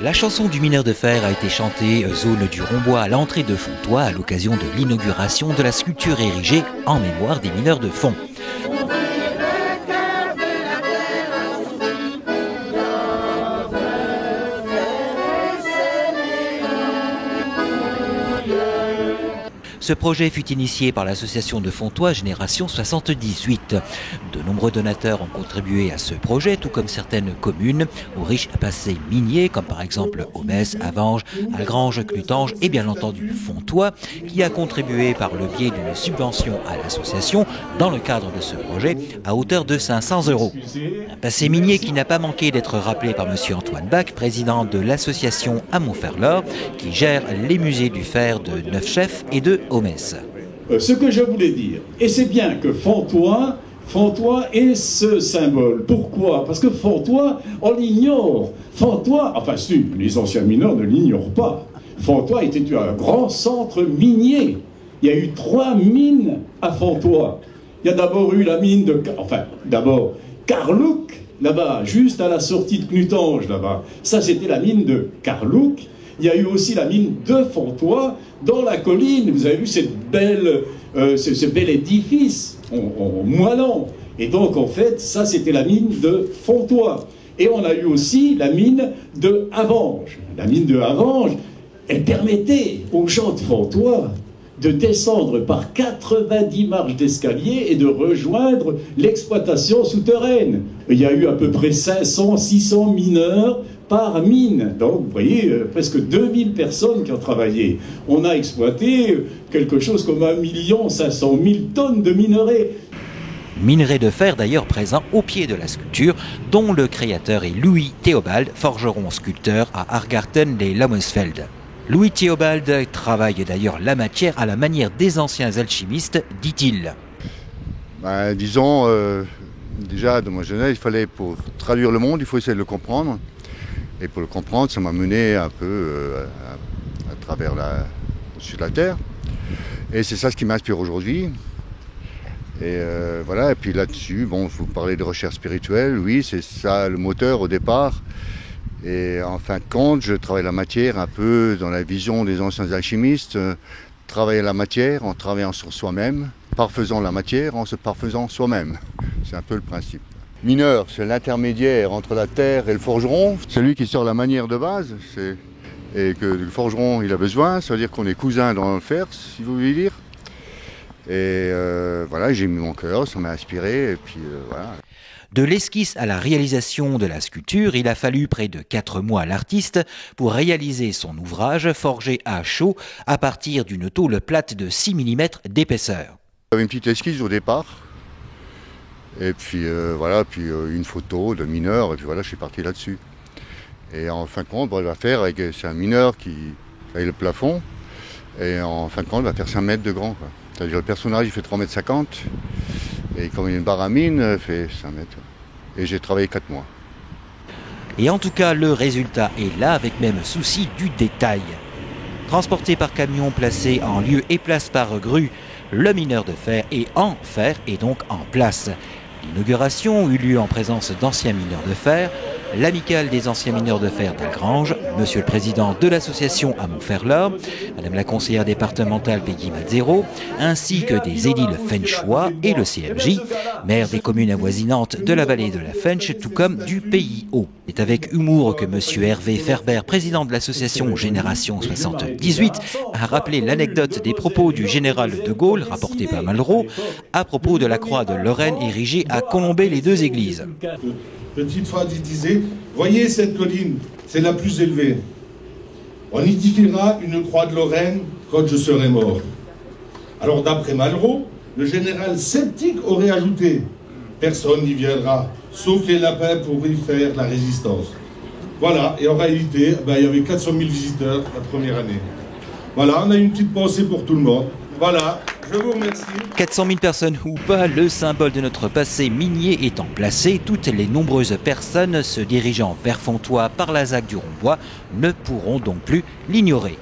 La chanson du mineur de fer a été chantée zone du Rombois à l'entrée de Fontoy à l'occasion de l'inauguration de la sculpture érigée en mémoire des mineurs de fond. Ce projet fut initié par l'association de Fontoy Génération 78. De nombreux donateurs ont contribué à ce projet, tout comme certaines communes au riche passé minier, comme par exemple Aumesse, Avange, Algrange, Clutange et bien entendu Fontoy, qui a contribué par le biais d'une subvention à l'association dans le cadre de ce projet à hauteur de 500 €. Un passé minier qui n'a pas manqué d'être rappelé par M. Antoine Bach, président de l'association à Montferland, qui gère les musées du fer de Neufchef et de Aumesse. Ce que je voulais dire, et c'est bien que Fontoy est ce symbole. Pourquoi? Parce que Fontoy, on l'ignore. Fontoy, enfin si, les anciens mineurs ne l'ignorent pas. Fontoy était un grand centre minier. Il y a eu 3 mines à Fontoy. Il y a d'abord eu la mine de... Enfin, d'abord, Carlouc, là-bas, juste à la sortie de Clutange, là-bas. Ça, c'était la mine de Carlouc. Il y a eu aussi la mine de Fontoy, dans la colline. Vous avez vu ce bel édifice en moellon. Et donc, en fait, ça, c'était la mine de Fontoy. Et on a eu aussi la mine de Avange. La mine de Avange, elle permettait aux gens de Fontoy de descendre par 90 marches d'escalier et de rejoindre l'exploitation souterraine. Il y a eu à peu près 500-600 mineurs par mine. Donc, vous voyez, presque 2000 personnes qui ont travaillé. On a exploité quelque chose comme 1 500 000 tonnes de minerais. Minerai de fer d'ailleurs présent au pied de la sculpture, dont le créateur est Louis Théobald, forgeron sculpteur à Argarten les Lammesfeld. Louis Théobald travaille d'ailleurs la matière à la manière des anciens alchimistes, dit-il. Disons, déjà dans ma jeunesse, il fallait, pour traduire le monde, il faut essayer de le comprendre. Et pour le comprendre, ça m'a mené un peu à travers au-dessus de la Terre. Et c'est ça ce qui m'inspire aujourd'hui. Et voilà, et puis là-dessus, bon, vous parlez de recherche spirituelle, oui, c'est ça le moteur au départ. Et en fin de compte, je travaille la matière un peu dans la vision des anciens alchimistes, travailler la matière en travaillant sur soi-même, parfaisant la matière en se parfaisant soi-même. C'est un peu le principe. Mineur, c'est l'intermédiaire entre la terre et le forgeron. C'est lui qui sort la manière de base. Et que le forgeron il a besoin, ça veut dire qu'on est cousins dans le fer, si vous voulez dire. Et voilà, j'ai mis mon cœur, ça m'a inspiré, et puis voilà. De l'esquisse à la réalisation de la sculpture, il a fallu près de 4 mois à l'artiste pour réaliser son ouvrage forgé à chaud à partir d'une tôle plate de 6 mm d'épaisseur. J'avais une petite esquisse au départ, et puis voilà, puis une photo de mineur, et puis voilà, je suis parti là-dessus. Et en fin de compte, on va faire c'est un mineur qui a le plafond, et en fin de compte, il va faire 5 mètres de grand. C'est-à-dire le personnage, il fait 3,50 m, et comme il y a une barre à mine, il fait 5 mètres. Et j'ai travaillé 4 mois. Et en tout cas, le résultat est là, avec même souci du détail. Transporté par camion, placé en lieu et place par grue, le mineur de fer est en fer et donc en place. L'inauguration eut lieu en présence d'anciens mineurs de fer, l'amicale des anciens mineurs de fer d'Algrange, monsieur le président de l'association à Montferland, madame la conseillère départementale Peggy Mazzero, ainsi que des édiles fenchois et le CMJ, maire des communes avoisinantes de la vallée de la Fench, tout comme du Pays Haut. C'est avec humour que monsieur Hervé Ferber, président de l'association Génération 78, a rappelé l'anecdote des propos du général de Gaulle, rapporté par Malraux, à propos de la croix de Lorraine érigée à Colombey-les-Deux-Églises. Petite phrase, il disait « Voyez cette colline, c'est la plus élevée. On édifiera une croix de Lorraine quand je serai mort. » Alors d'après Malraux, le général sceptique aurait ajouté « Personne n'y viendra, sauf les lapins pour y faire la résistance. » Voilà, et en réalité, il y avait 400 000 visiteurs la première année. Voilà, on a une petite pensée pour tout le monde. Voilà. Je vous remercie. 400 000 personnes ou pas, le symbole de notre passé minier étant placé, toutes les nombreuses personnes se dirigeant vers Fontoy par la ZAC du Rombois ne pourront donc plus l'ignorer.